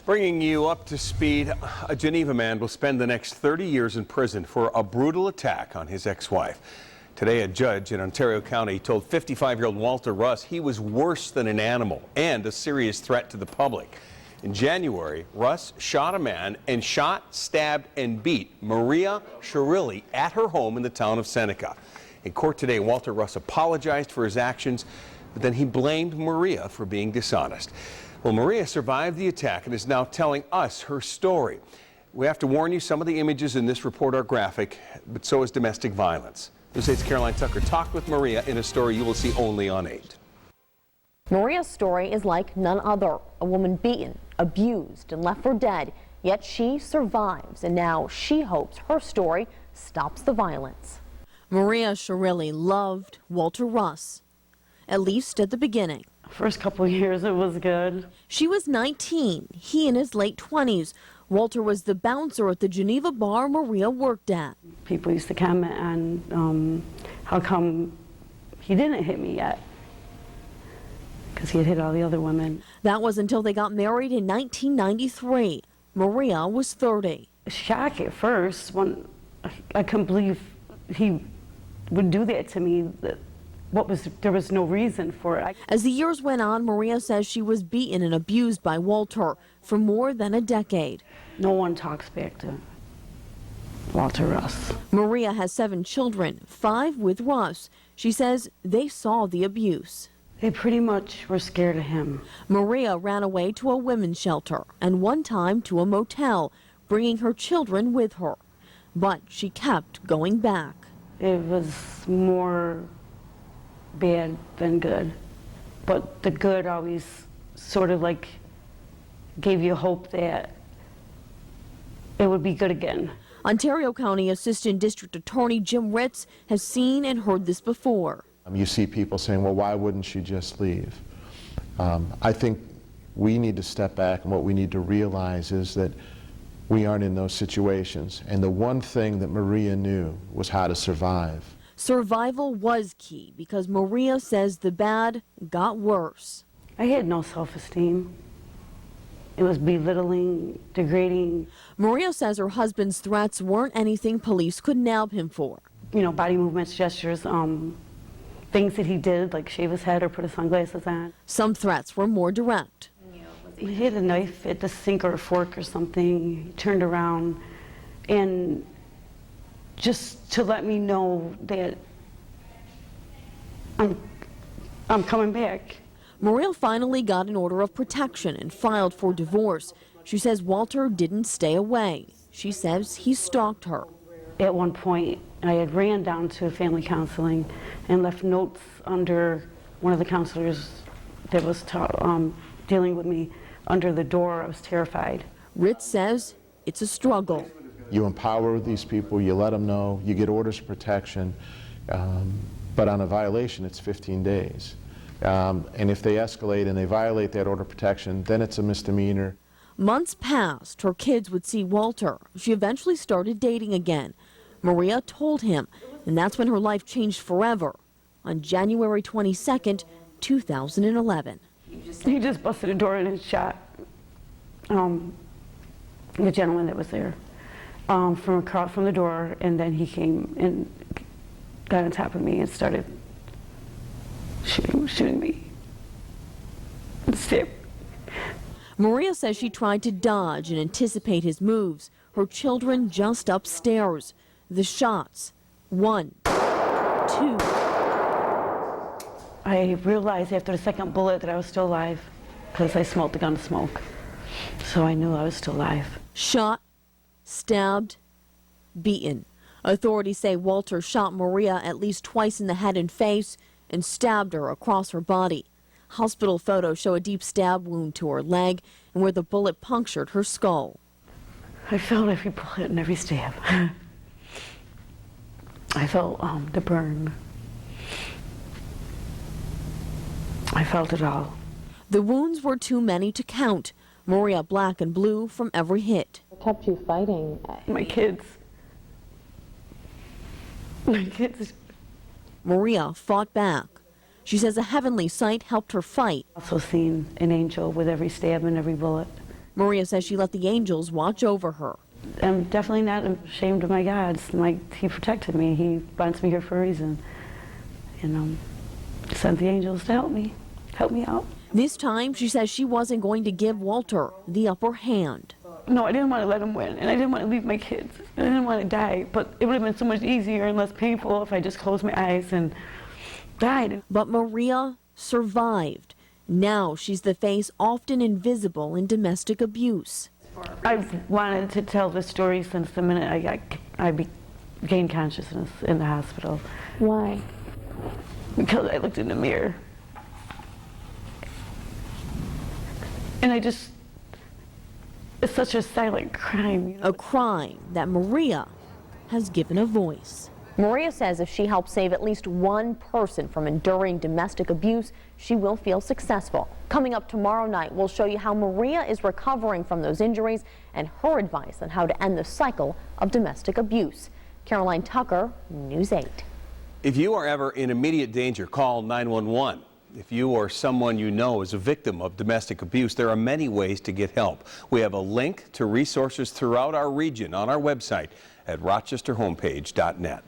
Bringing you up to speed, a Geneva man will spend the next 30 years in prison for a brutal attack on his ex-wife. Today, a judge in Ontario County told 55-year-old Walter Russ he was worse than an animal and a serious threat to the public. In January, Russ shot a man and shot, stabbed, and beat Maria Shirilli at her home in the town of Seneca. In court today, Walter Russ apologized for his actions, but then he blamed Maria for being dishonest. Well, Maria survived the attack and is now telling us her story. We have to warn you, some of the images in this report are graphic, but so is domestic violence. News 8's Caroline Tucker talked with Maria in a story you will see only on 8. Maria's story is like none other. A woman beaten, abused, and left for dead, yet she survives, and now she hopes her story stops the violence. Maria Shirilli loved Walter Russ, at least at the beginning. First couple of years, it was good. She was 19, he in his late 20s. Walter was the bouncer at the Geneva bar Maria worked at. People used to comment on how come he didn't hit me yet, because he had hit all the other women. That was until they got married in 1993. Maria was 30. Shock at first when I couldn't believe he would do that to me. There was no reason for it. As the years went on, Maria says she was beaten and abused by Walter for more than a decade. No one talks back to Walter Russ. Maria has 7 children, 5 with Russ. She says they saw the abuse. They pretty much were scared of him. Maria ran away to a women's shelter and one time to a motel, bringing her children with her. But she kept going back. It was more bad than good, but the good always sort of like gave you hope that it would be good again. Ontario County Assistant District Attorney Jim Ritz has seen and heard this before. You see people saying, well, why wouldn't she just leave? I think we need to step back, and what we need to realize is that we aren't in those situations, and the one thing that Maria knew was how to survive. Survival was key because Maria says the bad got worse. I had no self-esteem. It was belittling, degrading. Maria says her husband's threats weren't anything police could nab him for. You know, body movements, gestures, things that he did, like shave his head or put his sunglasses on. Some threats were more direct. He had a knife at the sink or a fork or something. He turned around and just to let me know that I'm coming back. Maria finally got an order of protection and filed for divorce. She says Walter didn't stay away. She says he stalked her. At one point, I had ran down to family counseling and left notes under one of the counselors that was dealing with me under the door. I was terrified. Ritz says it's a struggle. You empower these people, you let them know, you get orders of protection, but on a violation it's 15 days. And if they escalate and they violate that order of protection, then it's a misdemeanor. Months passed. Her kids would see Walter. She eventually started dating again. Maria told him, and that's when her life changed forever. On January 22nd, 2011. He just busted a door in and shot the gentleman that was there from across from the door, and then he came and got on top of me and started shooting me. Maria says she tried to dodge and anticipate his moves. Her children just upstairs. The shots. 1, 2. I realized after the second bullet that I was still alive because I smelled the gun smoke. So I knew I was still alive. Shot, stabbed, beaten. Authorities say Walter shot Maria at least twice in the head and face and stabbed her across her body. Hospital photos show a deep stab wound to her leg and where the bullet punctured her skull. I felt every bullet and every stab. I felt the burn. I felt it all. The wounds were too many to count. Maria black and blue from every hit. What kept you fighting? My kids. My kids. Maria fought back. She says a heavenly sight helped her fight. Also seen an angel with every stab and every bullet. Maria says she let the angels watch over her. I'm definitely not ashamed of my God. He protected me. He wants me here for a reason. And sent the angels to help me out. This time, she says she wasn't going to give Walter the upper hand. No, I didn't want to let him win, and I didn't want to leave my kids. I didn't want to die, but it would have been so much easier and less painful if I just closed my eyes and died. But Maria survived. Now she's the face often invisible in domestic abuse. I've wanted to tell this story since the minute I gained consciousness in the hospital. Why? Because I looked in the mirror. And it's such a silent crime. You know? A crime that Maria has given a voice. Maria says if she helps save at least one person from enduring domestic abuse, she will feel successful. Coming up tomorrow night, we'll show you how Maria is recovering from those injuries and her advice on how to end the cycle of domestic abuse. Caroline Tucker, News 8. If you are ever in immediate danger, call 911. If you or someone you know is a victim of domestic abuse, there are many ways to get help. We have a link to resources throughout our region on our website at rochesterhomepage.net.